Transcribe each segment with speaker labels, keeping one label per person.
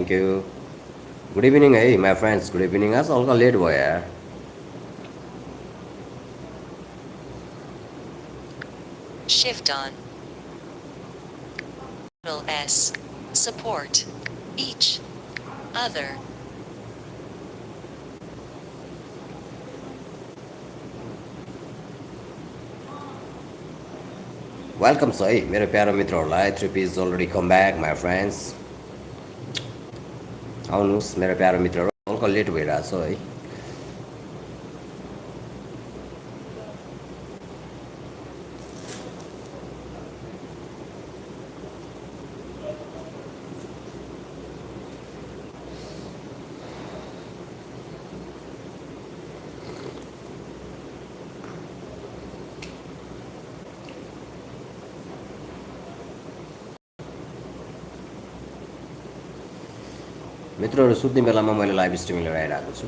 Speaker 1: Thank you good evening है my friends good evening आज हल्का लेट भयो यार
Speaker 2: Shift on. S. Support. Each. Other.
Speaker 1: Welcome छ है मेरो प्यारो मित्रहरूलाई 3 piece already come back my friends आउनुहोस् मेरो प्यारो मित्रहरू हल्का लेट भइरहेछ है मित्रहरू सुत्ने बेलामा मैले लाइभ स्ट्रिमिङ लिएर आइरहेको छु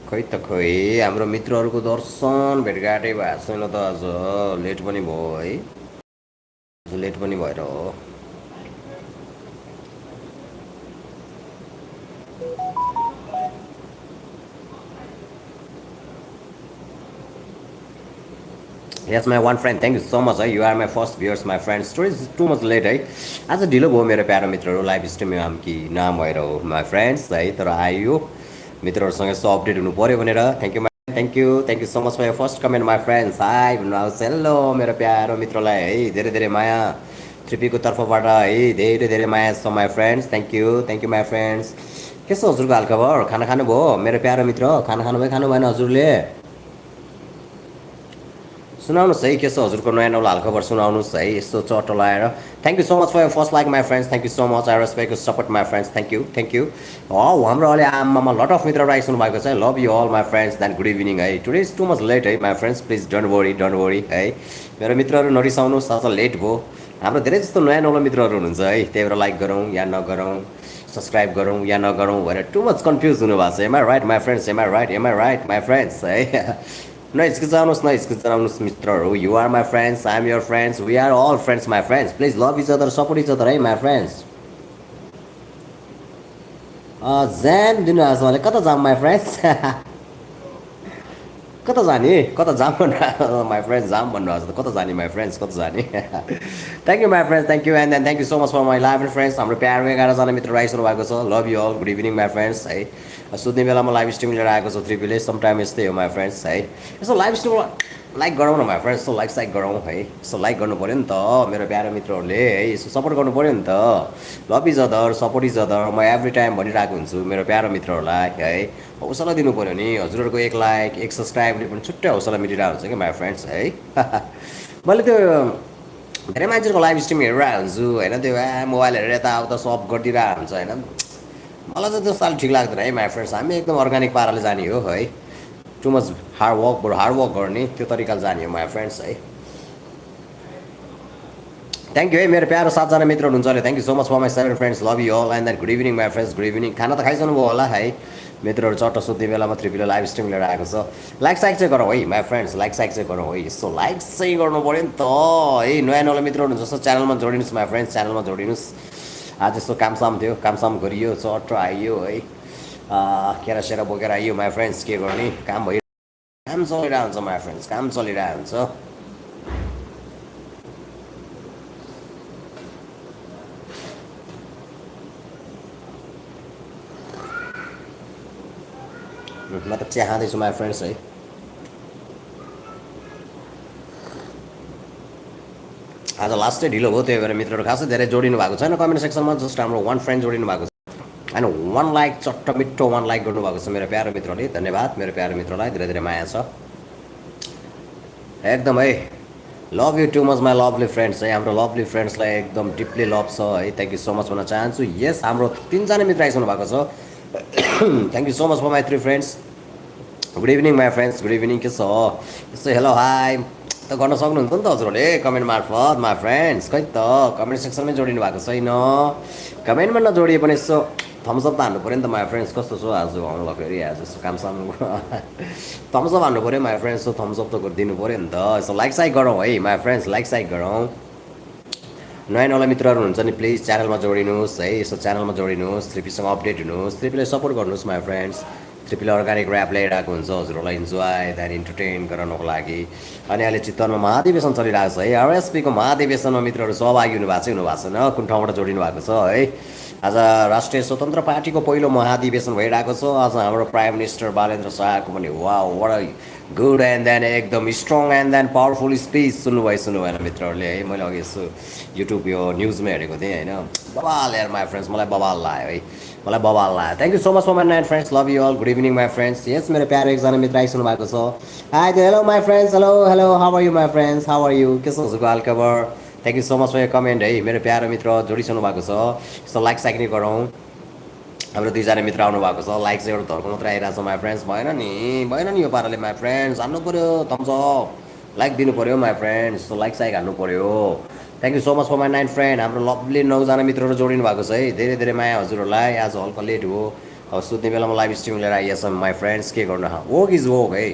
Speaker 1: खै त खै हाम्रो मित्रहरूको दर्शन भेटघाटै भएको छैन त आज लेट पनि भयो है आज लेट पनि भएर हो Yes, my one friend. Thank you so much. You are my first viewers, my friends. Story is too much late है आज ढिलो भयो मेरो प्यारो मित्रहरू लाइभ स्ट्रिमिङ आम कि नाम भएर हो माई फ्रेन्ड्स है तर आयो मित्रहरूसँग यसो अपडेट हुनु पऱ्यो भनेर thank you so much for your first comment my friends hi भन्नुहोस् हेलो मेरो प्यारो मित्रलाई है धेरै धेरै माया त्रिपीको तर्फबाट है धेरै धेरै माया छ my friends thank you my friends के छ हजुरको हालखबर खाना खानुभयो मेरो प्यारो मित्र खाना खानु भएन हजुरले सुनाउनुहोस् है के छ हजुरको नयाँ नौलो हालखबर सुनाउनुहोस् है यसो चट्ट लगाएर thank you so much for your first like my friends thank you so much I respect you support my friends thank you हाम्रो अहिले आमामा लट अफ मित्रहरू आइसक्नु भएको छ love you all my friends then good evening है today is too much late है my friends please don't worry है मेरो मित्रहरू नरिसाउनुहोस् आज लेट भयो हाम्रो धेरै जस्तो नयाँ नौलो मित्रहरू हुनुहुन्छ है त्यही भएर लाइक गरौँ या नगरौँ सब्सक्राइब गरौँ या नगरौँ भनेर टु मच कन्फ्युज हुनुभएको छ am I right my friends am I right my friends है नहिचकिचाउनुहोस् मित्रहरू you are my friends I am your friends we are all friends my friends please love each other support each other है my friends जाम दिनुहोस् मलाई कता जाम my friends कता जाम भन्नु माई फ्रेन्ड्स जाम भन्नुहोस् त कता जाने माई फ्रेन्ड्स कता जाने thank you my friends thank you and then thank you so much for my live and friends हाम्रो प्यारो 11जना मित्र आइसक्नु भएको छ love you all good evening my friends है सुत्ने बेलामा लाइभ स्ट्रिम लिएर आएको छ त्रिपीले समटाइम यस्तै हो माई फ्रेन्ड्स है यसो लाइभ स्ट्रिम लाइक गरौँ न माई फ्रेन्ड्स यसो लाइक गरौँ है यसो लाइक गर्नु पऱ्यो नि त मेरो प्यारो मित्रहरूले है यसो सपोर्ट गर्नु पऱ्यो नि त love is other support is other म एभ्री टाइम भनिरहेको हुन्छु मेरो प्यारो मित्रहरूलाई है हौसला दिनु पऱ्यो नि हजुरहरूको एक लाइक एक सब्सक्राइबले पनि छुट्टै हौसला मिलिरहेको हुन्छ कि माई फ्रेन्ड्स है मैले त्यो धेरै मान्छेहरूको लाइभ स्ट्रिम हेरिरहेको हुन्छु होइन त्यो मोबाइल हेरेर यताउता सब गरिदिरहेको हुन्छ होइन मलाई चाहिँ त्यो साल ठिक लाग्दैन है माई फ्रेन्ड्स हामी एकदम अर्ग्यानिक पाराले जाने हो है टु मच हार्ड वर्क गर्ने त्यो तरिकाले जाने हो माई फ्रेन्ड्स है थ्याङ्क यू है मेरो प्यारो 7जना मित्र हुनुहुन्छ अहिले thank you so much for my 7 friends love you all and then good evening my friends good evening खाना त खाइसक्नु भयो होला है मित्रहरू चट्ट सुत्ने बेलामा त्रिपीले लाइभ स्ट्रिम लिएर आएको छ लाइक चाहिँ गरौँ है माई फ्रेन्ड्स लाइक चाहिँ गरौँ है यसो लाइक चाहिँ गर्नु पऱ्यो नि त है नयाँ नौलो मित्रहरू हुनुहुन्छ जस्तो च्यानलमा जोडिनुहोस् माई फ्रेन्ड्स च्यानलमा जोडिनुहोस् आज यस्तो कामसाम थियो कामसाम गरियो चट्ट आइयो है केरासेरा बोकेर आइयो माई फ्रेन्ड्स के गर्ने काम चलिरहेको हुन्छ माई फ्रेन्ड्स काम चलिरहेको हुन्छ म त चिया खाँदैछु माई फ्रेन्ड्स है आज लास्टै ढिलो भयो त्यही भएर मित्रहरू खासै धेरै जोडिनु भएको छैन कमेन्ट सेक्सनमा जस्ट हाम्रो 1 फ्रेन्ड जोडिनु भएको छ एन्ड 1 लाइक चट्ट मिठो 1 लाइक गर्नुभएको छ मेरो प्यारो मित्रले धन्यवाद मेरो प्यारो मित्रलाई धेरै धेरै माया छ एकदम है love you too much my lovely friends है हाम्रो लभली फ्रेन्ड्सलाई एकदम डिपली लभ छ है थ्याङ्क यू सो मच भन्न चाहन्छु यस हाम्रो 3जना मित्र आइसक्नु भएको छ thank you so much for my 3 friends good evening my friends good evening के छ यसो हेलो हाई त गर्न सक्नुहुन्छ नि त हजुरहरूले कमेन्ट मार्फत माई फ्रेन्ड्स खै त कमेन्ट सेक्सनमै जोडिनु भएको छैन कमेन्टमा नजोडिए पनि यसो थम्सअप त हान्नु पऱ्यो नि त माई फ्रेन्ड्स कस्तो छ आज आउँला फेरि आज यसो कामसाम थम्सअप हान्नु पऱ्यो माई फ्रेन्ड्स सो थम्सअप त दिनु पऱ्यो नि त यसो लाइक साइक गरौँ है माई फ्रेन्ड्स लाइक साइक गरौँ नयाँ नौला मित्रहरू हुन्छ नि प्लिज च्यानलमा जोडिनुहोस् है यसो च्यानलमा जोडिनुहोस् थ्रिपीसँग अपडेट हुनुहोस् थ्रिपीलाई सपोर्ट गर्नुहोस् माई फ्रेन्ड्स थ्रिपीले अर्ग्यानिक ऱ्याप ल्याइरहेको हुन्छ हजुरहरूलाई इन्जोय त्यहाँदेखि इन्टरटेन गराउनको लागि अनि अहिले चितवनमा महाधिवेशन चलिरहेको छ है आरएसपीको महाधिवेशनमा मित्रहरू सहभागी हुनुभएको छैन कुन ठाउँबाट जोडिनु भएको छ है आज राष्ट्रिय स्वतन्त्र पार्टीको पहिलो महाधिवेशन भइरहेको छ आज हाम्रो प्राइम मिनिस्टर बालेन्द्र शाहको पनि वा वड गुड एन्ड देन एकदम strong and then powerful speech सुन्नु भएन मित्रहरूले है मैले अघि यसो युट्युब यो न्युजमा हेरेको थिएँ होइन बबाल यार माई फ्रेन्ड्स मलाई बबाल लाग्यो है मलाई बबाल लाग्यो thank you so much for my nine friends love you all good evening my friends यस मेरो प्यारो एकजना मित्र आइसक्नु भएको छ hi hello my friends hello hello how are you my friends how are you के छ हजुरको हालखबर thank you so much for यो कमेन्ट है मेरो प्यारो मित्र जोडिसक्नु भएको छ यस्तो लाइक साइक नै गरौँ हाम्रो 2जना मित्र आउनु भएको छ लाइक चाहिँ एउटा धर्को मात्रै आइरहेको छ माई फ्रेन्ड्स भएन नि यो पाराले माई फ्रेन्ड्स हान्नु पऱ्यो थम्सअप लाइक दिनु पऱ्यो माई फ्रेन्ड्स सो लाइक साइक हान्नु पऱ्यो thank you so much for my 9 friend हाम्रो लभली 9जना मित्रहरू जोडिनु भएको छ है धेरै धेरै माया हजुरहरूलाई आज हल्का लेट हो अब सुत्ने बेलामा लाइभ स्ट्रिम लिएर आइएछ माई फ्रेन्ड्स के गर्नु वोक इज वोक है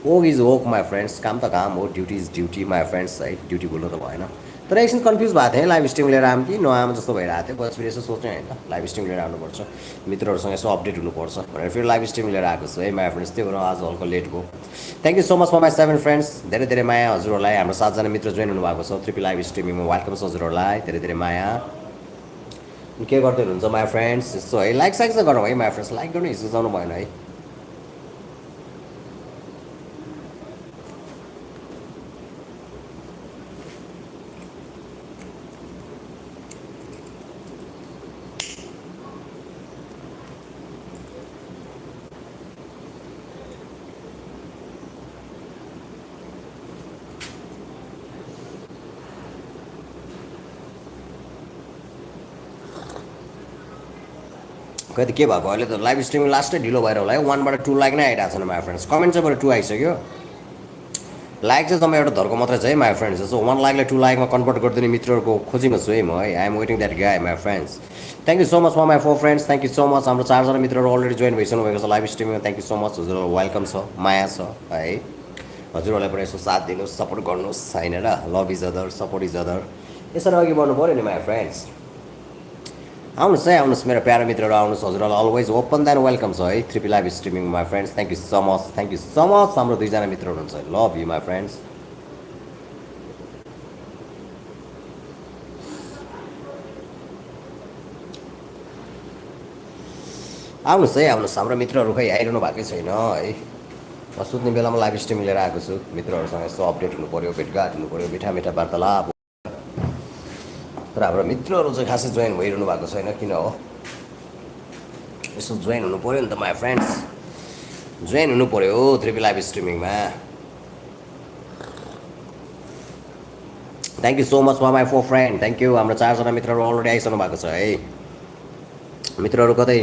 Speaker 1: वोक इज वोक माई फ्रेन्ड्स काम त काम हो duty is duty my friends है ड्युटी बोल्नु त भएन तर एकछिन कन्फ्युज भएको थिएँ लाइभ स्ट्रिम लिएर आऊँ कि नआऊँ जस्तो भइरहेको थियो बस फेरि यसो सोचेँ होइन लाइभ स्ट्रिम लिएर आउनुपर्छ मित्रहरूसँग यसो अपडेट हुनुपर्छ भनेर फेरि लाइभ स्ट्रिम लिएर आएको छु है माई फ्रेन्ड्स त्यही भएर आज हल्का लेट भयो thank you so much for my 7 friends धेरै धेरै माया हजुरहरूलाई हाम्रो 7जना मित्र जोइन हुनुभएको छ थ्रिपी लाइभ स्ट्रिमिङमा वेलकम छ हजुरहरूलाई धेरै धेरै माया के गर्दै हुनुहुन्छ माई फ्रेन्ड्स यस्तो है लाइक साइक चाहिँ गरौँ है माई फ्रेन्ड्स लाइक गर्नु हिचकिचाउनु भएन है खै त के भएको अहिले त लाइभ स्ट्रिमिङ लास्टै ढिलो भएर होला है 1 बाट 2 लाइक नै आइरहेको छ माई फ्रेन्ड्स कमेन्ट चाहिँ बरु 2 आइसक्यो लाइक चाहिँ तपाईँ एउटा धर्को मात्रै छ है माई फ्रेन्ड्स यसो 1 लाइकलाई 2 लाइकमा कन्भर्ट गरिदिने मित्रहरूको खोजीमा छु है म है I am waiting that guy my friends thank you so much for my 4 friends thank you so much हाम्रो 4जना मित्रहरू अलरेडी जोइन भइसक्नु भएको छ लाइभ स्ट्रिमिङमा थ्याङ्क यू सो मच हजुरहरू वेलकम छ माया छ है हजुरहरूलाई पनि यसो साथ दिनुहोस् सपोर्ट गर्नुहोस् होइन र love is other support is other यसरी अघि बढ्नु पऱ्यो नि माई फ्रेन्ड्स आउनुहोस् है आउनुहोस् मेरो प्यारो मित्रहरू आउनुहोस् हजुरहरूलाई अलवेज ओपन देन वेलकम छ है three P live streaming my friends thank you so much हाम्रो 2जना मित्रहरू हुनुहुन्छ लभ यु माई फ्रेन्ड्स आउनुहोस् है आउनुहोस् हाम्रो मित्रहरू खै आइरहनु भएकै छैन है म सुत्ने बेलामा लाइभ स्ट्रिमिङ लिएर आएको छु मित्रहरूसँग यस्तो अपडेट हुनु पऱ्यो भेटघाट हुनु पऱ्यो मिठा मिठा वार्तालाप तर हाम्रो मित्रहरू चाहिँ खासै जोइन भइरहनु भएको छैन किन हो यसो जोइन हुनु पऱ्यो नि त माई फ्रेन्ड्स जोइन हुनु पऱ्यो थ्रिपी लाइभ स्ट्रिमिङमा thank you so much for my 4 friend thank you हाम्रो 4जना मित्रहरू अलरेडी आइसक्नु भएको छ है मित्रहरू कतै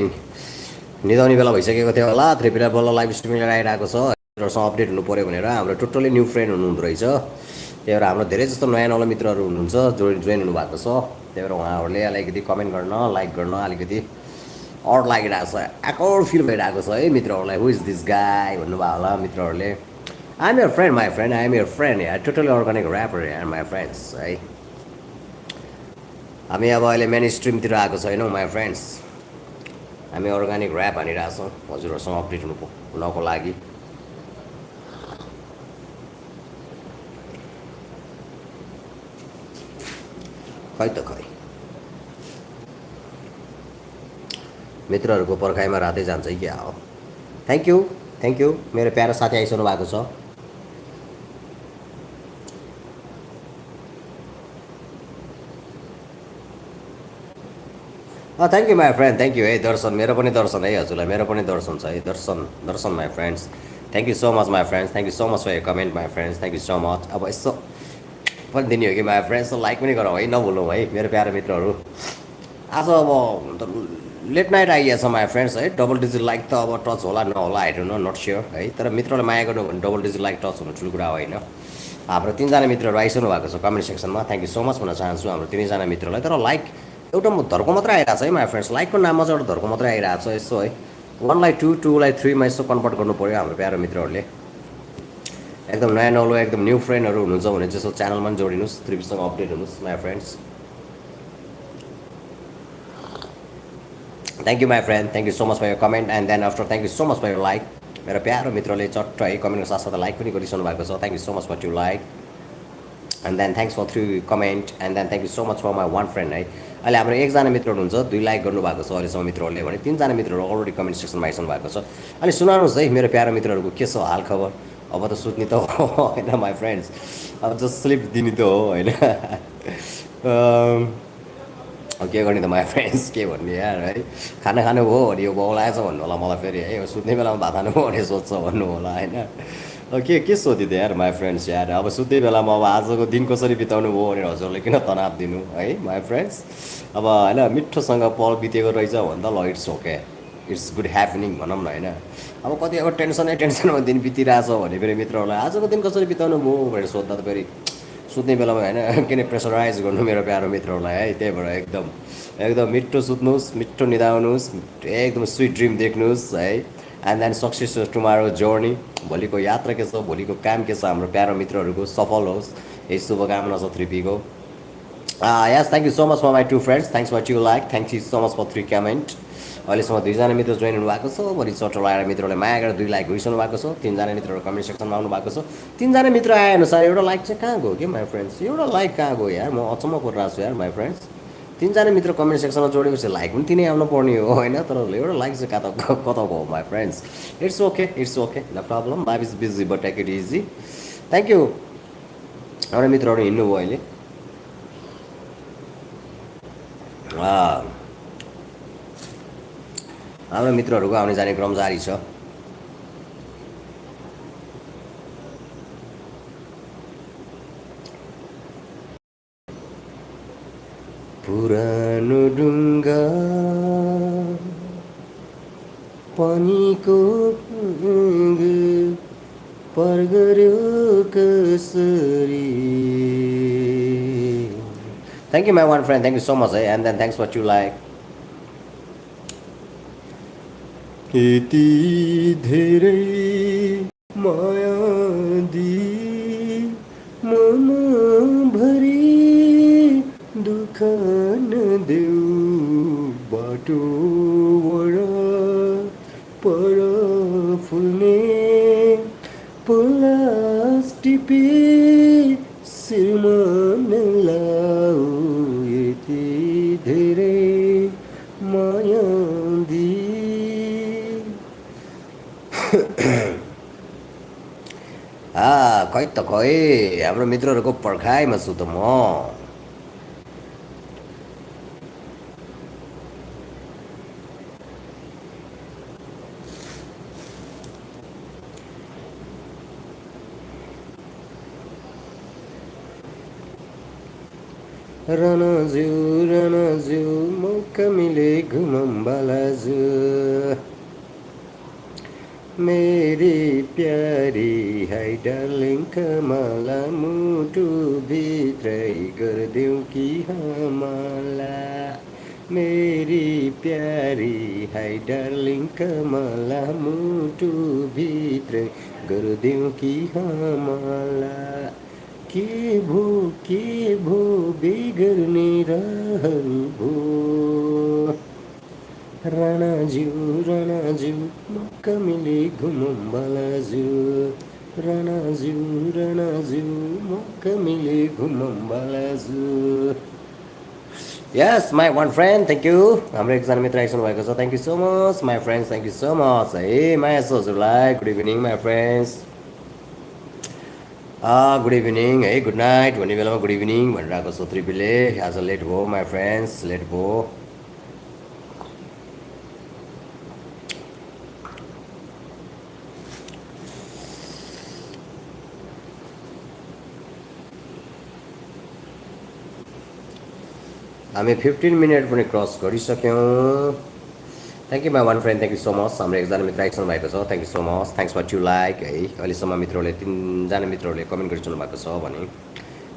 Speaker 1: निदाउने बेला भइसकेको थियो होला थ्रिपीलाई बल्ल लाइभ स्ट्रिमिङ लिएर आइरहेको छ मित्रहरूसँग अपडेट हुनु पऱ्यो भनेर हाम्रो टोटल्ली न्यू फ्रेन्ड हुनुहुँदो रहेछ त्यही भएर हाम्रो धेरै जस्तो नयाँ नौला मित्रहरू हुनुहुन्छ जोइन हुनुभएको छ त्यही भएर उहाँहरूले अलिकति कमेन्ट गर्न लाइक गर्न अलिकति अड लागिरहेको छ एक्वर्ड फिल भइरहेको छ है मित्रहरूलाई हु इज दिस गाई भन्नुभयो होला मित्रहरूले I am your friend my friend I am your friend यार टोटली अर्ग्यानिक ऱ्यापर यार माई फ्रेन्ड्स है हामी अब अहिले मेन स्ट्रिमतिर आएको छैनौँ माई फ्रेन्ड्स हामी अर्ग्यानिक ऱ्याप हानिरहेछौँ हजुरहरूसँग अपडेट हुनको लागि खै त खै मित्रहरूको पर्खाइमा रातै जान्छ कि क्या हो थ्याङ्क यू मेरो प्यारो साथी आइसक्नु भएको छ thank you my friend, thank you है दर्शन, मेरो पनि दर्शन है हजुरलाई, मेरो पनि दर्शन छ है, दर्शन दर्शन my friends. Thank you so much my friends, thank you so much for your comment my friends, thank you so much. अब यसो पनि दिने हो कि माई फ्रेन्ड्स, लाइक पनि गरौँ है, नभुलौँ है मेरो प्यारो मित्रहरू। आज अब लेट नाइट आइएछ माई फ्रेन्ड्स है, डबल डिजिट लाइक त अब टच होला नहोला I don't know, not sure है, तर मित्रले माया गर्नु भने डबल डिजिट लाइक टच हुनु ठुलो कुरा होइन। हाम्रो तिनजना मित्रहरू आइसक्नु भएको छ कमेन्ट सेक्सनमा, थ्याङ्क यू सो मच भन्न चाहन्छु हाम्रो तिनैजना मित्रलाई। तर लाइक एउटा धर्को मात्रै आइरहेको छ है माई फ्रेन्ड्स, लाइकको नाममा चाहिँ एउटा धर्को मात्रै आइरहेको छ यसो है। 1लाई 2, 2लाई 3मा यसो कन्भर्ट गर्नु पऱ्यो हाम्रो प्यारो मित्रहरूले। एकदम नयाँ नौलो एकदम न्यू फ्रेन्डहरू हुनुहुन्छ भने चाहिँ यसो च्यानलमा पनि जोडिनुहोस्, त्रिवीसँग अपडेट हुनुहोस् my friends. Thank you my friend, thank you so much for your comment and then after thank you so much for your like. मेरो प्यारो मित्रले चट्ट है कमेन्टको साथसाथै लाइक पनि गरिसक्नु भएको छ, thank you so much for two like and then thanks for 3 comment and then thank you so much for my one friend है। अहिले हाम्रो एकजना मित्र हुनुहुन्छ 2 लाइक गर्नुभएको छ अहिलेसम्म मित्रहरूले भने, तिनजना मित्रहरू अलरेडी कमेन्ट सेक्सनमा आइसक्नु भएको छ। अनि सुनाउनुहोस् है मेरो प्यारो मित्रहरूको के छ हाल खबर। अब त सुत्ने त हो होइन माई फ्रेन्ड्स, अब जस्ट स्लिप दिने त हो होइन। के गर्ने त माई फ्रेन्ड्स, के भन्ने यार है, खाना खानु हो भने यो बाउलाएछ भन्नु होला मलाई फेरि है, सुत्ने बेलामा भात खानु हो भने सोध्छ भन्नु होला होइन। के सोध्यो त यार माई फ्रेन्ड्स यार, अब सुत्ने बेलामा अब आजको दिन कसरी बिताउनु भयो भनेर हजुरले किन तनाव दिनु है माई फ्रेन्ड्स। अब होइन मिठोसँग पल बितेको रहेछ भने त ल it's okay, it's good happening भनौँ न होइन। अब कति अब टेन्सनमा दिन बितिरहेछ भने फेरि मित्रहरूलाई आजको दिन कसरी बिताउनु भयो भनेर सोद्धा त फेरि सुत्ने बेलामा होइन किन प्रेसराइज गर्नु मेरो प्यारो मित्रहरूलाई है। त्यही भएर एकदम एकदम मिठो सुत्नुहोस्, मिठो निदाउनुहोस्, एकदम स्विट ड्रिम देख्नुहोस् है। And then success tomorrow journey, भोलिको यात्रा के छ, भोलिको काम के छ हाम्रो प्यारो मित्रहरूको सफल होस्, यही शुभकामना छ 3P को। यस thank you so much for my 2 friends, thanks for 2 like, thank you so much for 3 comment. अहिलेसम्म 2जना मित्र जोइन हुनुभएको छ, भोलि चट्ट लगाएर मित्रहरूले माया गरेर 2 लाइक गरिसक्नु भएको छ, 3जना मित्रहरू कमेन्ट सेक्सनमा आउनु भएको छ। 3जना मित्र आए अनुसार एउटा लाइक चाहिँ कहाँ गयो कि माई फ्रेन्ड्स, एउटा लाइक कहाँ गयो यार, म अचम्म परिरहेको छु यार माई फ्रेन्ड्स। 3जना मित्र कमेन्ट सेक्सनमा जोडेपछि लाइक पनि तिनै आउनु पर्ने हो होइन, तर एउटा लाइक चाहिँ कता गयो my friends. It's okay no problem, life is busy but take it easy. Thank you. हाम्रो मित्रहरू हिँड्नुभयो अहिले। हाम्रो मित्रहरूको आउने जाने क्रम जारी छ। पुरानो ढुङ्गा पानीको पार गर्यो कसरी। Thank you my one friend, thank you so much है and then thanks for 2 like. यति धेरै माया दिई मनभरि दुःख नदेऊ, बाटो पर फुल्ने पलास टिपी शिरमा नलाऊ, यति धेरै माया दिई। खै त खै हाम्रो मित्रहरूको पर्खाइमा छु त म। रनाजु मौका मिले घुमम बालाजु, मेरी प्यारी है डार्लिङ कमला, मुटु भित्रै गरिदेऊ कि हमला। मेरी प्यारी है डार्लिङ कमला, मुटु भित्रै गरिदेऊ कि हमला। के भो बिगर्ने रहल भो, राणाज्यू मौका मिले घुमौँ बालाज्यू, राणाज्यू मौका मिले घुमौँ बालाज्यू। यस my one friend, thank you. हाम्रो एकजना मित्र आइसक्नु भएको छ, thank you so much my friends, thank you so much है। माया छ हजुरलाई, good evening my friends. Good evening है, गुड नाइट भन्ने बेलामा गुड इभिनिङ भनिरहेको छ 3Pले। आज लेट भयो माई फ्रेन्ड्स, लेट भयो। हामी 15 मिनट पनि क्रस गरिसक्यौँ thank you my one friend thank you so much हाम्रो एकजना मित्र आइसक्नु भएको छ thank you so much thanks for 2 like है अहिलेसम्म मित्रहरूले 3जना मित्रहरूले कमेन्ट गरिसक्नु भएको छ भने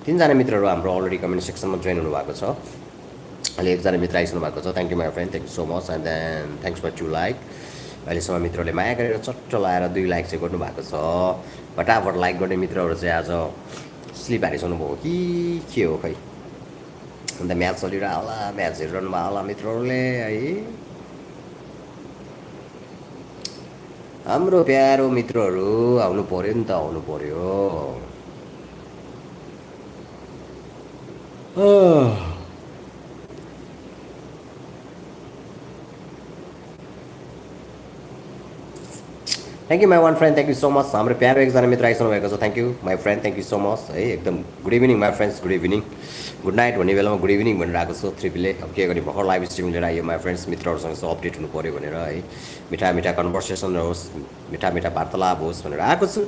Speaker 1: 3जना मित्रहरू हाम्रो अलरेडी कमेन्ट सेक्सनमा जोइन हुनुभएको छ अहिले एकजना मित्र आइसक्नु भएको छ thank you my friend thank you so much and then thanks for 2 like अहिलेसम्म मित्रहरूले माया गरेर चट्ट लाएर 2 लाइक चाहिँ गर्नुभएको छ फटाफट लाइक गर्ने मित्रहरू चाहिँ आज स्लिप हारिसक्नु भयो कि के हो खै अन्त म्याच चलिरहेको होला म्याच हेरिरहनु भएको होला मित्रहरूले है हाम्रो प्यारो मित्रहरू आउनु पर्यो नि त आउनु पर्यो thank you my one friend thank you so much हाम्रो प्यारो एकजना मित्र आइसक्नु भएको छ thank you my friend thank you so much है एकदम good evening my friends good evening good night भन्ने बेलामा गुड इभिनिङ भनेर आएको छु थ्रिपीले अब के गर्ने भर्खर लाइभ स्ट्रिमिङ लिएर आयो माई फ्रेन्ड्स मित्रहरूसँग यसो अपडेट हुनु पऱ्यो भनेर है मिठा मिठा कन्भर्सेसन होस् मिठा मिठा वार्तालाप होस् भनेर आएको छु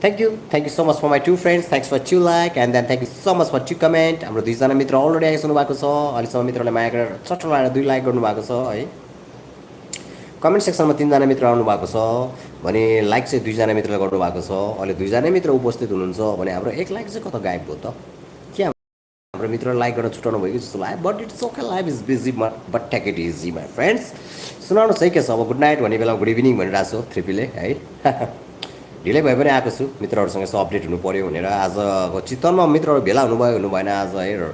Speaker 1: thank you so much for my 2 friends thanks for 2 like and then thank you so much for 2 comment हाम्रो 2जना मित्र अलरेडी आइसक्नु भएको छ अहिलेसम्म मित्रले माया गरेर चट्ट लगाएर 2 लाइक गर्नुभएको छ है कमेन्ट सेक्सनमा 3जना मित्र आउनु भएको छ भने लाइक चाहिँ 2जना मित्रले गर्नुभएको छ अहिले 2जना मित्र उपस्थित हुनुहुन्छ भने हाम्रो 1 लाइक चाहिँ कता गायब भयो त के हाम्रो मित्रले लाइक गर्न छुटाउनु भयो कि जस्तो लाग्यो but it's okay life is busy but take it easy my friends सुनाउनुहोस् है के छ अब गुड नाइट भन्ने बेलामा गुड इभिनिङ भनिरहेको छु थ्रिपीले है ढिलै भए पनि आएको छु मित्रहरूसँग यसो अपडेट हुनु पऱ्यो भनेर आजको चितवनमा मित्रहरू भेला हुनुभयो हुनु भएन आज है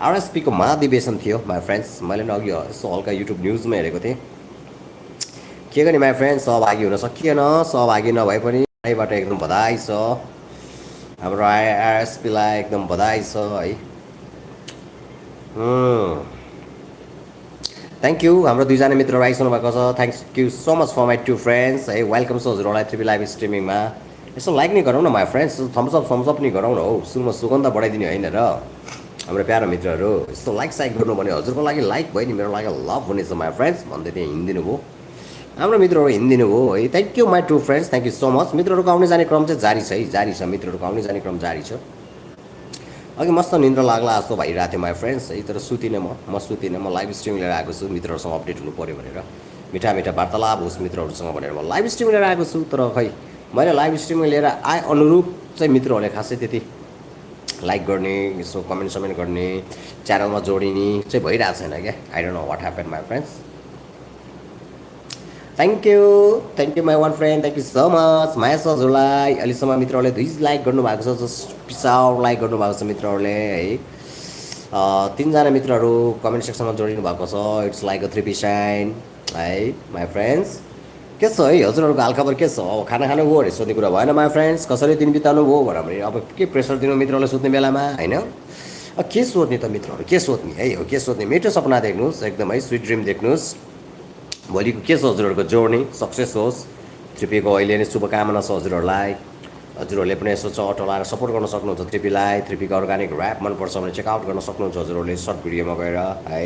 Speaker 1: आरएसपीको महाधिवेशन थियो माई फ्रेन्ड्स मैले पनि अघि यसो हल्का युट्युब न्युजमा हेरेको थिएँ के गर्ने माई फ्रेन्ड सहभागी हुन सकिएन सहभागी नभए पनि यहीँबाट एकदम बधाई छ हाम्रो आरएसपीलाई एकदम बधाई छ है थ्याङ्क यू हाम्रो 2जना मित्रहरू आइसक्नु भएको छ thank you so much for my 2 friends है वेलकम छ हजुरहरूलाई थ्रिपी लाइभ स्ट्रिमिङमा यसो लाइक नै गरौँ न माई फ्रेन्ड्स थम्सअप नि गरौँ न हौ सुरुमा सुगन्ध बढाइदिने होइन र हाम्रो प्यारो मित्रहरू यस्तो लाइक साइक गर्नु भने हजुरको लागि लाइक भयो नि मेरो लागि लभ हुनेछ माई फ्रेन्ड्स भन्दै त्यहाँ हिँडिदिनु भयो हाम्रो मित्रहरू हिँडिदिनु भयो है thank you my 2 friends thank you so much मित्रहरूको आउने जाने क्रम चाहिँ जारी छ है जारी छ मित्रहरूको आउने जाने क्रम जारी छ अघि मस्त निन्द्रा लाग्ला जस्तो भइरहेको थियो माई फ्रेन्ड्स है तर सुतिनँ म सुतिनँ म लाइभ स्ट्रिम लिएर आएको छु मित्रहरूसँग अपडेट हुनु पऱ्यो भनेर मिठा मिठा वार्तालाप होस् मित्रहरूसँग भनेर म लाइभ स्ट्रिम लिएर आएको छु तर खै मैले लाइभ स्ट्रिम लिएर आए अनुरूप चाहिँ मित्रहरूले खासै त्यति लाइक गर्ने यसो कमेन्ट समेन्ट गर्ने च्यानलमा जोडिने चाहिँ भइरहेको छैन क्या I don't know what happen my friends thank you my one friend thank you so much माया छ हजुरलाई अहिलेसम्म मित्रहरूले 2 लाइक गर्नुभएको छ जस्ट पिसाउ लाइक गर्नुभएको छ मित्रहरूले है 3जना मित्रहरू कमेन्ट सेक्सनमा जोडिनु भएको छ इट्स लाइक अ 3 साइन है माई फ्रेन्ड्स के छ है हजुरहरूको हालखबर के छ अब खाना खानु भयो अरे सोध्ने कुरा भएन माई फ्रेन्ड्स कसरी दिन बिताउनु भयो भने अब के प्रेसर दिनु मित्रहरूलाई सुत्ने बेलामा होइन के सोध्ने त मित्रहरू के सोध्ने है हो के सोध्ने मिठो सपना देख्नुहोस् एकदमै स्विट ड्रिम देख्नुहोस् भोलिको के छ हजुरहरूको जोर्नी सक्सेस होस् थ्रिपीको अहिले नै शुभकामना छ हजुरहरूलाई हजुरहरूले पनि यसो चट लाएर सपोर्ट गर्न सक्नुहुन्छ थ्रिपीलाई थ्रिपीको अर्ग्यानिक ऱ्याप मनपर्छ भने चेकआउट गर्न सक्नुहुन्छ हजुरहरूले सर्ट भिडियोमा गएर है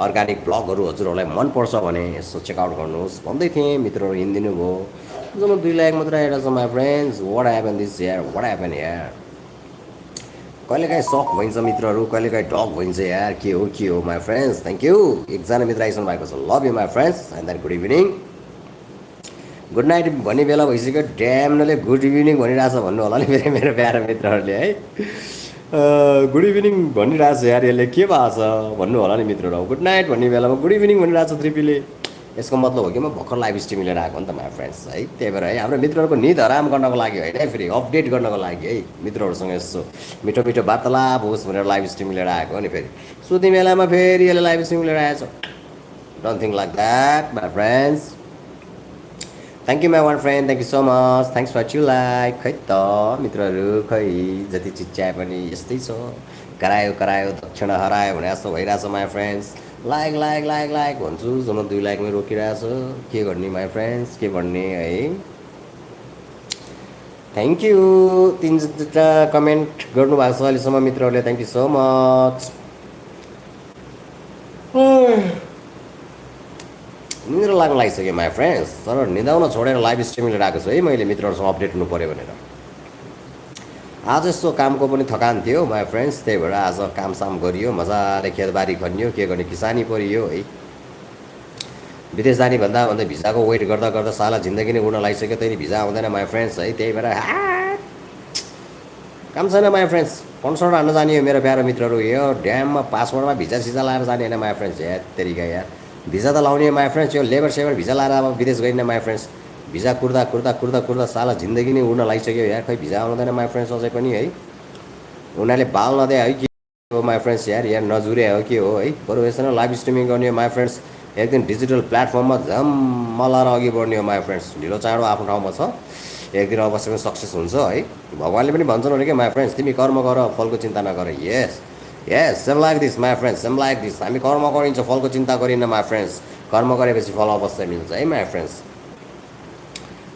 Speaker 1: अर्ग्यानिक ब्लगहरू हजुरहरूलाई मनपर्छ भने यसो चेकआउट गर्नुहोस् भन्दै थिएँ मित्रहरू हिँडिदिनु भयो जम्मा 2 लाइक मात्र आएर छ my friends what happen this यार वाट ह्यापन यार कहिलेकाहीँ सक भइन्छ मित्रहरू कहिलेकाहीँ डग भइन्छ यार के हो माई फ्रेन्ड्स थ्याङ्क यू एकजना मित्र आइसक्नु भएको छ love you my friends and then good evening good night भन्ने बेला भइसक्यो ड्यामले गुड इभिनिङ भनिरहेछ भन्नु होला नि मेरो प्यारो मित्रहरूले है गुड इभिनिङ भनिरहेछ यार यसले के भएको छ भन्नु होला नि मित्रहरू गुड नाइट भन्ने बेलामा गुड इभिनिङ भनिरहेछ थ्रिपीले यसको मतलब हो कि म भर्खर लाइभ स्ट्रिम लिएर आएको नि त माई फ्रेन्ड्स है त्यही भएर है हाम्रो मित्रहरूको निद हराम गर्नको लागि होइन है फेरि अपडेट गर्नको लागि है मित्रहरूसँग यसो मिठो मिठो वार्तालाप होस् भनेर लाइभ स्ट्रिम लिएर आएको नि फेरि सुत्ने बेलामा फेरि यसले लाइभ स्ट्रिम लिएर आएछ don't think like that my friends thank you my one friend thank you so much thanks for 2 like खै त मित्रहरू खै जति चिच्याए पनि यस्तै छ करायो दक्षिणा हरायो भने जस्तो भइरहेछ माई फ्रेन्ड्स लाइक भन्छु जम्मा 2 लाइकमै रोकिरहेछ के गर्ने माई फ्रेन्ड्स के भन्ने है थ्याङ्क यू 3टा कमेन्ट गर्नुभएको छ अहिलेसम्म मित्रहरूले थ्याङ्क यू सो मच निद्रा लाग्न लागिसक्यो माई फ्रेन्ड्स तर निदाउन छोडेर लाइभ स्ट्रिमिङ लिएर आएको छु है मैले मित्रहरूसँग अपडेट हुनु पऱ्यो भनेर आज यस्तो कामको पनि थकान थियो माई फ्रेन्ड्स, त्यही भएर आज कामसाम गरियो, मजाले खेतबारी खनियो, के गर्ने किसानी परियो है। विदेश जाने भन्दा भन्दै भिजाको वेट गर्दा गर्दा साला जिन्दगी नै उड्न लागिसक्यो, त्यही भिजा आउँदैन माई फ्रेन्ड्स है। त्यही भएर काम छैन माई फ्रेन्ड्स, कन्सर्ट हान्न जाने हो मेरो प्यारो मित्रहरू। यो ड्याममा पासपोर्टमा भिजा सिजा लाएर जाने होइन माई फ्रेन्ड्स, या तरिका यार भिजा त लाउने माई फ्रेन्ड्स, यो लेबर सेबर भिजा लाएर अब विदेश गइन्न माई फ्रेन्ड्स। भिजा कुर्दा कुर्दा कुर्दा कुर्दा साला जिन्दगी नै उड्न लागिसक्यो यार, खै भिजा आउँदैन माई फ्रेन्ड्स अझै पनि है। उनीहरूले बाल नदिए है के हो माई फ्रेन्ड्स, यार यार नजुरे हो के हो है। बरु यसरी लाइभ स्ट्रिमिङ गर्ने हो माई फ्रेन्ड्स, एकदम डिजिटल प्लेटफर्ममा झम्म लाएर अघि बढ्ने हो माई फ्रेन्ड्स। ढिलो चाँडो आफ्नो ठाउँमा छ, एक दिन अवश्य पनि सक्सेस हुन्छ है। भगवान्ले पनि भन्छन् अरे क्या माई फ्रेन्ड्स, तिमी कर्म गर फलको चिन्ता नगर। Yes yes, same like this my friends, same like this. हामी कर्म गरिन्छ, फलको चिन्ता गरिन्न माई फ्रेन्ड्स। कर्म गरेपछि फल अवश्य मिल्छ है माई फ्रेन्ड्स,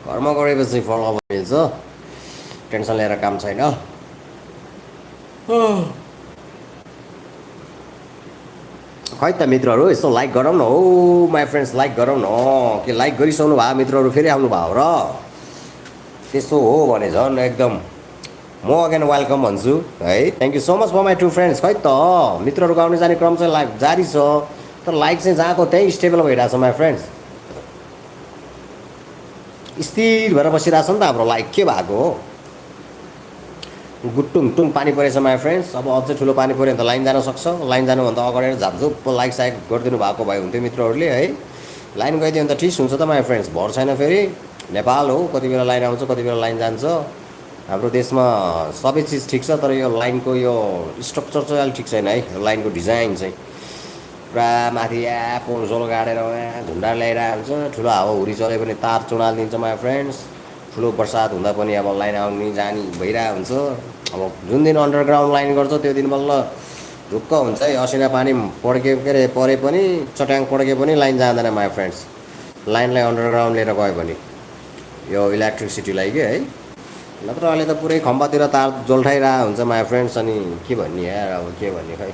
Speaker 1: कर्म गरेपछि फल अवश्य मिल्छ, टेन्सन लिएर काम छैन। खै त मित्रहरू यसो लाइक गरौँ न हो माई फ्रेन्ड्स, लाइक गरौँ न। के लाइक गरिसक्नु भयो मित्रहरू, फेरि आउनु भयो र? त्यस्तो हो भने झन् एकदम म अगेन वेलकम भन्छु है। Thank you so much for my two friends. खै त मित्रहरूको आउने जाने क्रम चाहिँ लाइक जारी छ, तर लाइक चाहिँ जहाँको त्यहीँ स्टेबल भइरहेछ माई फ्रेन्ड्स, स्थिर भएर बसिरहेछ नि त हाम्रो लाइक। के भएको हो? गुट्टुङ टुङ पानी परेछ माई फ्रेन्ड्स। अब अझै ठुलो पानी पऱ्यो भने त लाइन जान सक्छ, लाइन जानुभन्दा अगाडि झापझुप लाइक साइक गरिदिनु भएको भए हुन्थ्यो मित्रहरूले है। लाइन गइदियो भने त ठिक हुन्छ त माई फ्रेन्ड्स, भर छैन फेरि। नेपाल हो, कति बेला लाइन आउँछ कति बेला लाइन जान्छ। हाम्रो देशमा सबै चिज ठिक छ, तर यो लाइनको यो स्ट्रक्चर चाहिँ अलिक ठिक छैन है। लाइनको डिजाइन चाहिँ पुरा माथि पोलसोल गाडेर झुन्डा ल्याइरहेको हुन्छ, ठुलो हावाहुरी चले पनि तार चुडालिदिन्छ माई फ्रेन्ड्स। ठुलो बर्सात हुँदा पनि अब लाइन आउने जाने भइरहेको हुन्छ। अब जुन दिन अन्डरग्राउन्ड लाइन गर्छ त्यो दिन बल्ल ढुक्क हुन्छ है। असिना पानी पड्के के अरे परे पनि चट्याङ पड्के पनि लाइन जाँदैन माई फ्रेन्ड्स, लाइनलाई अन्डरग्राउन्ड लिएर गयो भने यो इलेक्ट्रिसिटीलाई के है। नत्र अहिले त पुरै खम्बातिर तार जोल्ठाइरहेको हुन्छ माई फ्रेन्ड्स। अनि के भन्ने यार, अब के भन्ने खै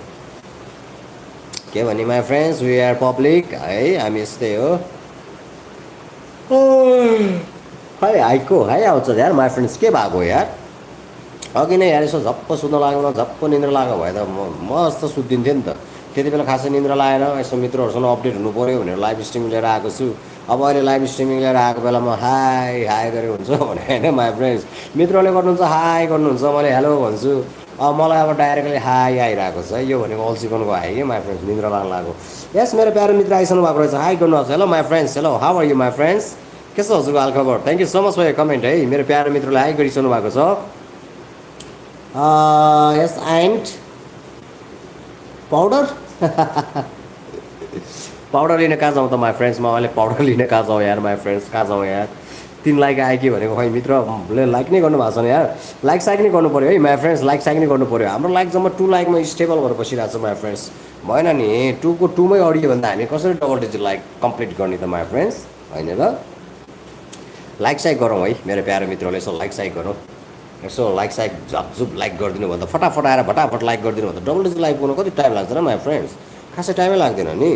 Speaker 1: के भन्ने my friends, we are public है, हामी यस्तै हो। खै हाइको हाइ आउँछ यार माई फ्रेन्ड्स, के भएको यार? अघि नै यार यसो झप्प सुत्न लाग्यो, झप्प निन्द्रा लाग्यो भए त मस्त सुत्दिन्थ्यो नि त। त्यति बेला खासै निन्द्रा लागेन, यसो मित्रहरूसँग अपडेट हुनु पऱ्यो भनेर लाइभ स्ट्रिमिङ लिएर आएको छु। अब अहिले लाइभ स्ट्रिमिङ लिएर आएको बेलामा हाई हाई गरेर हुन्छ भने होइन माई फ्रेन्ड्स। मित्रले गर्नुहुन्छ हाई गर्नुहुन्छ, मैले हेलो भन्छु। अब मलाई अब डाइरेक्टली हाई आइरहेको छ है। यो भनेको अल्छिपनको हाई कि माई फ्रेन्ड्स, निन्द्रा लाग्न लाग्यो। यस मेरो प्यारो मित्र आइसक्नु भएको रहेछ, हाई गर्नुहोस्। Hello my friends, hello how are you my friends, के छ हजुरको हालखबर? Thank you so much for your comment है। मेरो प्यारो मित्रले हाई गरिसक्नु भएको छ। यस एन्ड पाउडर पाउडर लिन कहाँ जाउँ त माई फ्रेन्ड्स? म अहिले पाउडर लिन कहाँ जाउँ यार माई फ्रेन्ड्स, कहाँ जाउँ यार? 3 लाइक आयो कि भनेको खै मित्रले लाइक नै गर्नु भएको छैन यार। लाइक साइक नै गर्नु पऱ्यो है माई फ्रेन्ड्स, लाइक साइक नै गर्नु पऱ्यो। हाम्रो लाइक जम्मा 2 लाइकमा स्टेबल भएर बसिरहेको छ माई फ्रेन्ड्स। भएन नि 2 को 2 मै अडियो भन्दा हामी कसरी डबल डिजिट लाइक कम्प्लिट गर्ने त माई फ्रेन्ड्स, होइन र? लाइक साइक गरौँ है मेरो प्यारो मित्रले, यसो लाइक साइक गरौँ। यसो लाइक साइक झपझुप लाइक गरिदिनु भन्दा फटाफट आएर फटाफट लाइक गरिदिनु भन्दा डबल डिजिट लाइक गर्नु कति टाइम लाग्छ र माई फ्रेन्ड्स? खासै टाइमै लाग्दैन नि।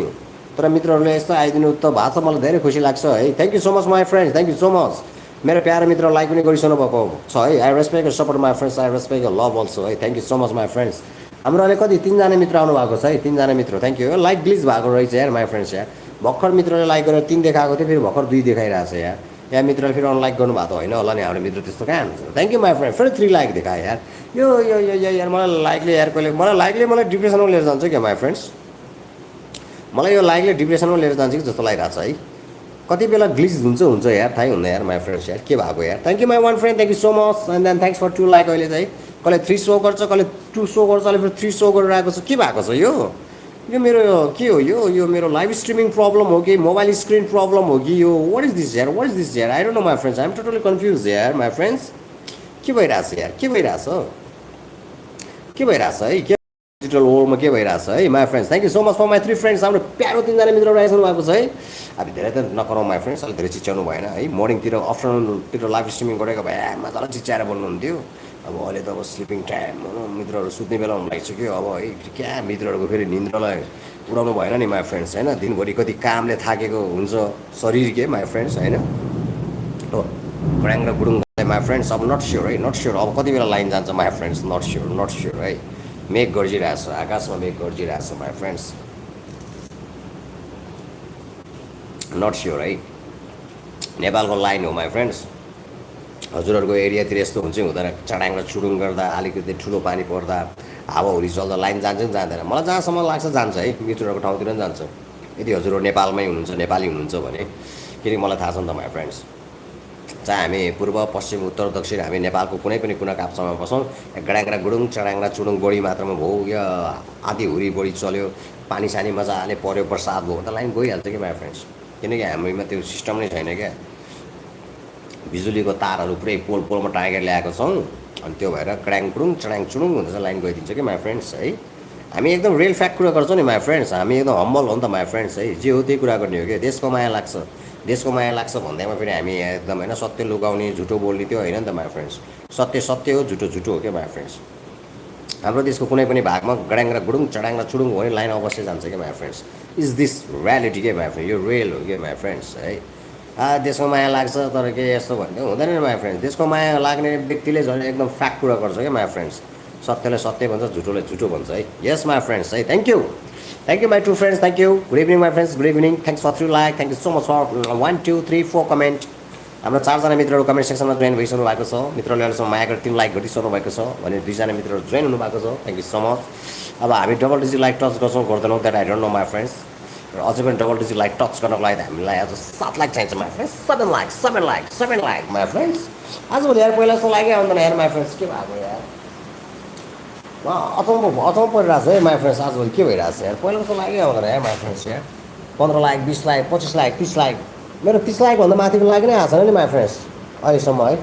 Speaker 1: तर मित्रहरूले यस्तो आइदिनु त भएको छ, मलाई धेरै खुसी लाग्छ है। Thank you so much my friends, thank you so much. मेरो प्यारो मित्र लाइक पनि गरिसक्नु भएको छ है। I respect your support my friends, I respect your love also है। Thank you so much my friends. हाम्रो अहिले कति 3 जना मित्र आउनु भएको छ है, 3 जना मित्र। Thank you. लाइक ग्लिच भएको रहेछ यार माई फ्रेन्ड्स यार। भर्खर मित्रले लाइक गरेर 3 देखाएको थियो, फेरि भर्खर 2 देखाइरहेको छ यार। या मित्रले फेरि अनलाइक गर्नुभएको त होइन होला नि, हाम्रो मित्र त्यस्तो कहाँ हुन्छ। थ्याङ्क यू माई फ्रेन्ड, फेरि 3 लाइक देखायो यार। यो यो यो यो यार मलाई लाइकले यार कहिले मलाई डिप्रेसनमा लिएर जान्छ क्या माई फ्रेन्ड्स। मलाई यो लाइकले डिप्रेसनमा लिएर जान्छ कि जस्तो लागिरहेको छ है। कति बेला ग्लिच हुन्छ यार, थाहै हुँदैन यार माई फ्रेन्ड्स यार, के भएको यार। Thank you my 1 friend, thank you so much. And then thanks for 2 like. अहिले चाहिँ कसले 3 सो गर्छ, कसले 2 सो गर्छ, अहिले फेरि 3 सो गरेर आएको छ। के भएको छ यो मेरो के हो यो मेरो लाइभ स्ट्रिमिङ प्रब्लम हो कि मोबाइल स्क्रिन प्रब्लम हो कि यो वाट इज दिस यार, वाट इज दिस यार? I don't know my friends, I am totally confuse यार माई फ्रेन्ड्स। के भइरहेछ यार, के भइरहेछ है? के डिजिटल वर्ल्डमा के भइरहेछ है my friends? Thank you so much for my 3 friends. हाम्रो प्यारो 3 जना मित्रहरू आइसक्नु भएको छ है। अब धेरै त नकराउँ माई फ्रेन्ड्स, अलिक धेरै चिच्याउनु भएन है। मर्निङतिर आफ्टरनुनतिर लाइभ स्ट्रिमिङ गरेको भए मजाले चिच्याएर बोल्नुहुन्थ्यो। अब अहिले त अब स्लिपिङ टाइम मित्रहरू सुत्ने बेला हुनु लागिसक्यो। अब है क्या मित्रहरूको फेरि निन्द्रालाई उडाउनु भएन नि माई फ्रेन्ड्स, होइन? दिनभरि कति कामले थाकेको हुन्छ शरीर के माई फ्रेन्ड्स, होइन? हो क्रयाङ र गुडुङ माई फ्रेन्ड्स अब नट स्योर है, नट स्योर अब कति बेला लाइन जान्छ माई फ्रेन्ड्स, नट स्योर है। मेघ गर्जिरहेछ, आकाशमा मेघ गर्जिरहेछ माई फ्रेन्ड्स, नट स्योर है। नेपालको लाइन हो माई फ्रेन्ड्स। हजुरहरूको एरियातिर यस्तो हुन्छ हुँदैन, चडाङ र चुडुङ गर्दा अलिकति ठुलो पानी पर्दा हावाहुरी चल्दा लाइन जान्छ कि जाँदैन? मलाई जहाँसम्म लाग्छ जान्छ है, मित्रहरूको ठाउँतिर पनि जान्छ, यदि हजुरहरू नेपालमै हुनुहुन्छ, नेपाली हुनुहुन्छ भने। किनकि मलाई थाहा छ नि त माई फ्रेन्ड्स, चाहे हामी पूर्व पश्चिम उत्तर दक्षिण हामी नेपालको कुनै पनि कुना काप्चामा बसौँ, गडाङ्रा गुडुङ चडाङ्रा चुडुङ बढी मात्रामा भयो या आधी हुरी बढी चल्यो, पानी सानी मजाले पऱ्यो, बर्सात भयो त लाइन गइहाल्छ कि माई फ्रेन्ड्स। किनकि हाम्रोमा त्यो सिस्टम नै छैन क्या, बिजुलीको तारहरू पुरै पोल पोलमा टाँगेर ल्याएको छौँ, अनि त्यो भएर क्राङ कुडुङ चडाङ चुडुङ हुन्छ लाइन गइदिन्छ कि माई फ्रेन्ड्स है। हामी एकदम रियल फ्याक्ट कुरा गर्छौँ नि माई फ्रेन्ड्स, हामी एकदम हम्बल हो नि त माई फ्रेन्ड्स है, जे हो त्यही कुरा गर्ने हो क्या। देशको माया लाग्छ, देशको माया लाग्छ भन्दैमा फेरि हामी एकदम होइन सत्य लुकाउने झुटो बोल्ने त्यो होइन नि त माई फ्रेन्ड्स। सत्य सत्य हो, झुटो झुटो हो क्या माई फ्रेन्ड्स। हाम्रो देशको कुनै पनि भागमा गडाङ र गुडुङ चडाङ र चुडुङ हो भने लाइन अवश्य जान्छ क्या my friends. Is this reality के माई फ्रेन्ड, यो रियल हो क्या माई फ्रेन्ड्स है। देशको माया लाग्छ तर के यस्तो भन्ने हुँदैन नि माई फ्रेन्ड्स। देशको माया लाग्ने व्यक्तिले झन् एकदम फ्याक्ट कुरा गर्छ क्या माई फ्रेन्ड्स, सत्यले सत्य भन्छ, झुटोले झुटो भन्छ है। यस माई फ्रेन्ड्स है, thank you my two friends, thank you, good evening my friends, good evening, thanks for 3 like, thank you so much for 1 2 3 4 comment. हाम्रो 4जना मित्रहरू कमेन्ट सेक्सनमा जोइन भइसक्नु भएको छ, मित्रहरूले अहिलेसम्म माया गरेर 3 लाइक गरिसक्नु भएको छ भने 2जना मित्रहरू जोइन हुनुभएको छ, थ्याङ्क यू सो मच। अब हामी डबल डिजिट लाइक टच गर्छौँ गर्दैनौँ that I don't know my friends, र अझै पनि डबल डिजिट लाइक टच गर्नको लागि हामीलाई आज 7 लाइक चाहिन्छ my friends, 7 like my friends. आजभोलि यार पहिला जस्तो लाइकै आउँदैन यार माई फ्रेन्ड्स, के भएको यार, अचम्म परिरहेको छ है माई फ्रेन्ड्स, आजभोलि के भइरहेको छ यार, पहिला जस्तो लाइकै आउँदैन यार माई फ्रेन्ड्स यार। 15 लाइक 20 लाइक 25 लाइक 30 लाइक, मेरो 30 लाइकभन्दा माथिको लाइक नै आएको छैन नि माई फ्रेन्ड्स अहिलेसम्म है।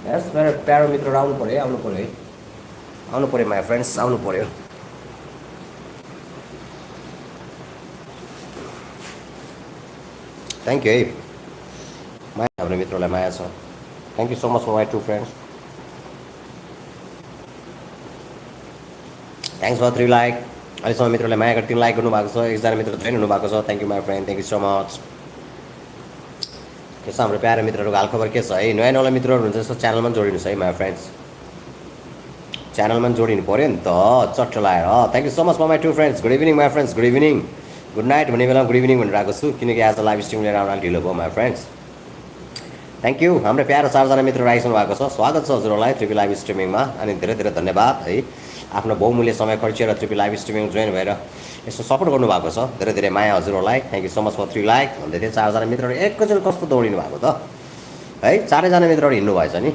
Speaker 1: यस मेरो प्यारो मित्रहरू आउनु पऱ्यो है, आउनु पऱ्यो है, आउनु पऱ्यो माई फ्रेन्ड्स, आउनु पऱ्यो। थ्याङ्क यू है, माया हाम्रो मित्रलाई माया छ, thank you so much for my two friends, thanks for 3 like. अहिलेसम्म मित्रले माया गरेर 3 लाइक गर्नुभएको छ, 1जना मित्र जोइन हुनुभएको छ, thank you my friend, thank you so much. के छ हाम्रो प्यारो मित्रहरूको हालखबर के छ है? नयाँ नयाँ मित्रहरू हुन्छ जस्तो च्यानलमा जोडिनुहोस् है माई फ्रेन्ड्स, च्यानलमा जोडिनु पऱ्यो नि त चट्ट लाएर। Thank you so much for my two friends, good evening my friends, good evening, good night भन्ने बेलामा गुड इभिनिङ भनेर आएको छु, किनकि आज लाइभ स्ट्रिम लिएर आउन ढिलो भयो माई फ्रेन्ड्स। थ्याङ्क यू, हाम्रो प्यारो 4जना मित्रहरू आइसक्नु भएको छ, स्वागत छ हजुरहरूलाई त्रिपी लाइभ स्ट्रिमिङमा, अनि धेरै धेरै धन्यवाद है आफ्नो बहुमूल्य समय खर्चेर त्रिपी लाइभ स्ट्रिमिङ जोइन भएर यसो सपोर्ट गर्नुभएको छ, धेरै धेरै माया हजुरहरूलाई, thank you so much for 3 like भन्दै थिएँ। 4जना मित्रहरू एकैचोटि कस्तो दौडिनु भएको त है, 4जना मित्रहरू हिँड्नु भएछ नि।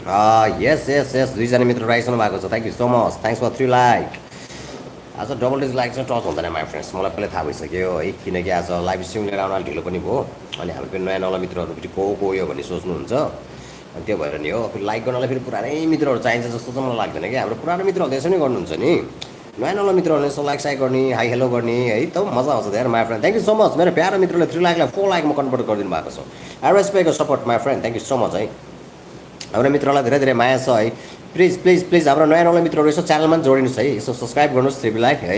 Speaker 1: यस यस यस दुईजना मित्र राइसनु भएको छ thank you so much thanks for 3 like आज डबल डिजिट लाइक चाहिँ टच हुँदैन माई फ्रेन्ड्स मलाई पहिल्यै थाहा भइसक्यो है किनकि आज लाइभ स्ट्रिम लिएर आउन अलिक ढिलो पनि भयो अनि हाम्रो फेरि नयाँ नयाँ मित्रहरू फेरि को यो भन्ने सोच्नुहुन्छ अनि त्यो भएर नि हो फेरि लाइक गर्नलाई फेरि पुरानै मित्रहरू चाहिन्छ जस्तो चाहिँ मलाई लाग्दैन कि हाम्रो पुरानो मित्रहरूले यसो नै गर्नुहुन्छ नि नयाँ नयाँ मित्रहरूले यसो लाइक साइक गर्ने हाई हेलो गर्ने है त मजा आउँछ धेरै my friend thank you so much मेरो प्यारो मित्रले 3 लाइकलाई 4 लाइकमा कन्भर्ट गरिदिनु भएको छ I respect support my friend thank you so much है हाम्रो मित्रलाई धेरै धेरै माया छ है प्लिज प्लिज प्लिज हाम्रो नयाँ नयाँ मित्रहरू यसो च्यानलमा जोडिनुहोस् है यसो सब्सक्राइब गर्नुहोस् थ्रिपीलाई है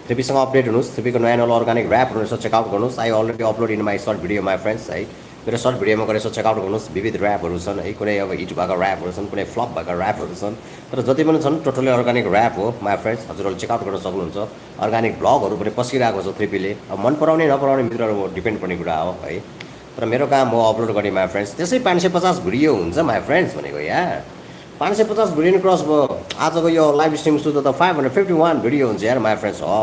Speaker 1: थ्रिपीसँग अपडेट हुनुहोस् थ्रिपीको नयाँ नयाँ अर्गानिक ऱ्यापहरू यसो चेकआउट गर्नुहोस् I already upload in my short video my friends है मेरो सर्ट भिडियोमा गएर यसो चेकआउट गर्नुहोस् विविध ऱ्यापहरू छन् है कुनै अब हिट भएको ऱ्यापहरू छन् कुनै फ्लप भएको ऱ्यापहरू छन् तर जति पनि छन् टोटली अर्गानिक ऱ्याप हो माई फ्रेन्ड्स हजुरहरूले चेकआउट गर्न सक्नुहुन्छ अर्गानिक ब्लगहरू पनि पस्किरहेको छ थ्रिपीले अब मन पराउने नपराउने मित्रहरू डिपेन्ड पर्ने कुरा हो है तर मेरो काम हो अपलोड गर्ने माई फ्रेन्ड्स त्यसै 550 भिडियो हुन्छ माई फ्रेन्ड्स भनेको यार 550 भिडियो क्रस भयो आजको यो लाइभ स्ट्रिम सुत्दा त 551 भिडियो हुन्छ यार माई फ्रेन्ड्स हो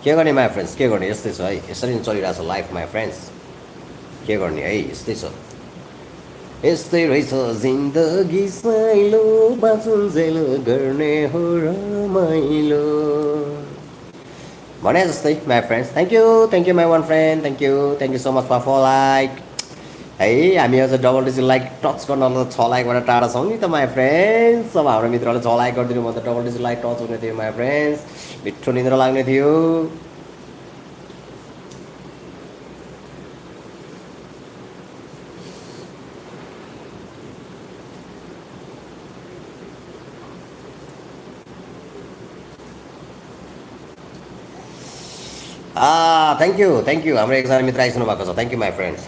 Speaker 1: के गर्ने माई फ्रेन्ड्स के गर्ने यस्तै छ है यसरी नै चलिरहेको छ लाइफ माई फ्रेन्ड्स के गर्ने है यस्तै छ यस्तै रहेछ जिन्दगी साइलो बाँचुन्जेल गर्ने हो रमाइलो भने जस्तै my friends thank you my one friend thank you so much for like है हामी अझ डबल डिजिट लाइक टच गर्न त 6 लाइकबाट टाढा छौँ नि त माई फ्रेन्ड्स अब हाम्रो मित्रहरूले 6 लाइक गरिदिनु भने त डबल डिजिट लाइक टच हुने थियो माई फ्रेन्ड्स मिठो निद्रा लाग्ने थियो थ्याङ्क यू हाम्रो एकजना मित्र आइसक्नु भएको छ थ्याङ्क यू माई फ्रेन्ड्स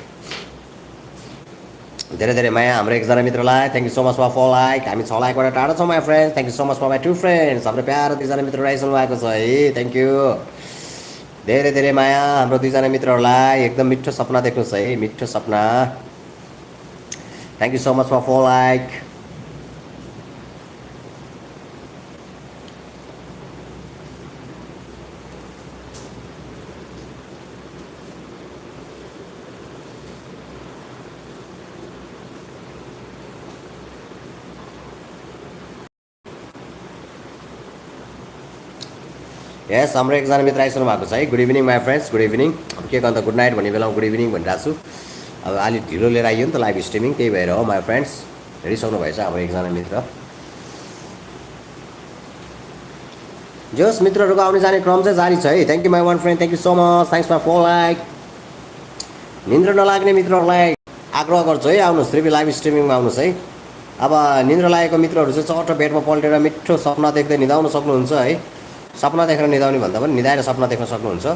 Speaker 1: धेरै धेरै माया हाम्रो एकजना मित्रलाई thank you so much for like हामी 6 लाइकबाट टाढा छौँ my friends thank you so much for my 2 friends हाम्रो प्यारो 2जना मित्रहरू आइसक्नु भएको छ है थ्याङ्क यू धेरै धेरै माया हाम्रो 2जना मित्रहरूलाई एकदम मिठो सपना देख्नुहोस् है मिठो सपना thank you so much for like यस हाम्रो एकजना मित्र आइसक्नु भएको छ है good evening my friends good evening अब के गर्दा गुड नाइट भन्ने बेलामा गुड इभिनिङ भनिरहेको छु अब अलिक ढिलो लिएर आइयो नि त लाइभ स्ट्रिमिङ त्यही भएर हो माई फ्रेन्ड्स हेरिसक्नु भएछ हाम्रो एकजना मित्र जस मित्रहरूको आउने जाने क्रम चाहिँ जारी छ है thank you my one friend thank you so much thanks for like निन्द्रा नलाग्ने मित्रहरूलाई आग्रह गर्छु है आउनुहोस् त्रिपी लाइभ स्ट्रिमिङमा आउनुहोस् है अब निन्द्रा लागेको मित्रहरू चाहिँ चट्ट बेडमा पल्टेर मिठो सपना देख्दै निदाउन सक्नुहुन्छ है सपना देखेर निदाउने भन्दा पनि निदाएर सपना देख्न सक्नुहुन्छ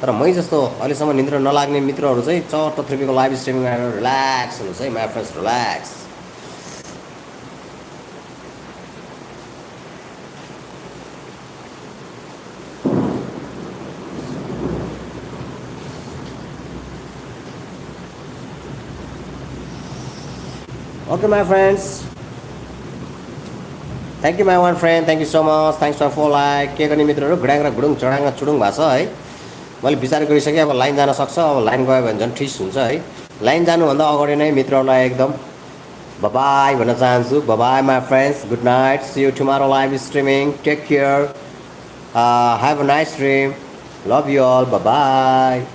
Speaker 1: तर मै जस्तो अहिलेसम्म निन्द्रा नलाग्ने मित्रहरू चाहिँ चट्ट थ्रिपीको लाइभ स्ट्रिमिङ आएर रिल्याक्स हुनुहोस् है my friends relax okay my friends thank you my one friend thank you so much thanks for like के गर्ने मित्रहरू घुडाङ र घुडुङ चढाङ चुडुङ भएको छ है मैले विचार गरिसकेँ अब लाइन जान सक्छ अब लाइन गयो भने झन् ठिस हुन्छ है लाइन जानुभन्दा अगाडि नै मित्रहरूलाई एकदम बाई भन्न चाहन्छु bye my friends good night see you tomorrow live streaming take care have a nice dream love you all by